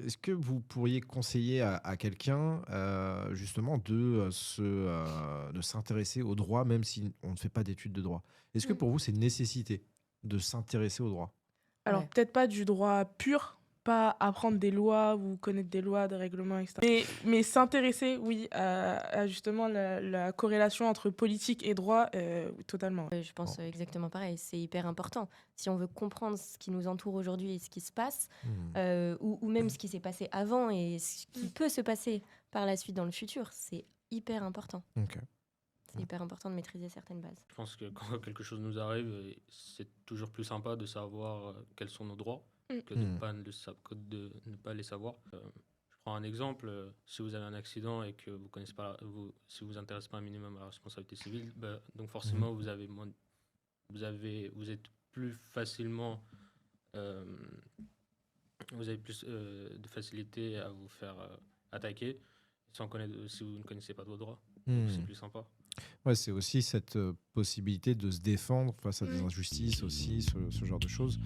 est-ce que vous pourriez conseiller à quelqu'un, justement de s'intéresser au droit, même si on ne fait pas d'études de droit? Est-ce que Mmh. pour vous, c'est une nécessité de s'intéresser au droit? Alors Ouais. peut-être pas du droit pur, pas apprendre des lois ou connaître des lois, des règlements et cetera. Mais s'intéresser, oui, à justement la corrélation entre politique et droit, oui, totalement. Je pense, Bon. exactement pareil, c'est hyper important. Si on veut comprendre ce qui nous entoure aujourd'hui et ce qui se passe, Mmh. ou même ce qui s'est passé avant et ce qui Mmh. peut se passer par la suite dans le futur, c'est hyper important. OK. C'est hyper important de maîtriser certaines bases. Je pense que quand quelque chose nous arrive, c'est toujours plus sympa de savoir quels sont nos droits Mmh. que de Mmh. que de ne pas les savoir. Je prends un exemple, si vous avez un accident et que vous connaissez pas, si vous intéressez pas un minimum à la responsabilité civile, donc Mmh. forcément vous avez moins, vous êtes plus facilement, euh, vous avez plus de facilité à vous faire attaquer sans connaître, si vous ne connaissez pas vos droits. Donc c'est Mmh. plus sympa. Ouais, c'est aussi cette, possibilité de se défendre face à des Mmh. injustices aussi, ce genre de choses.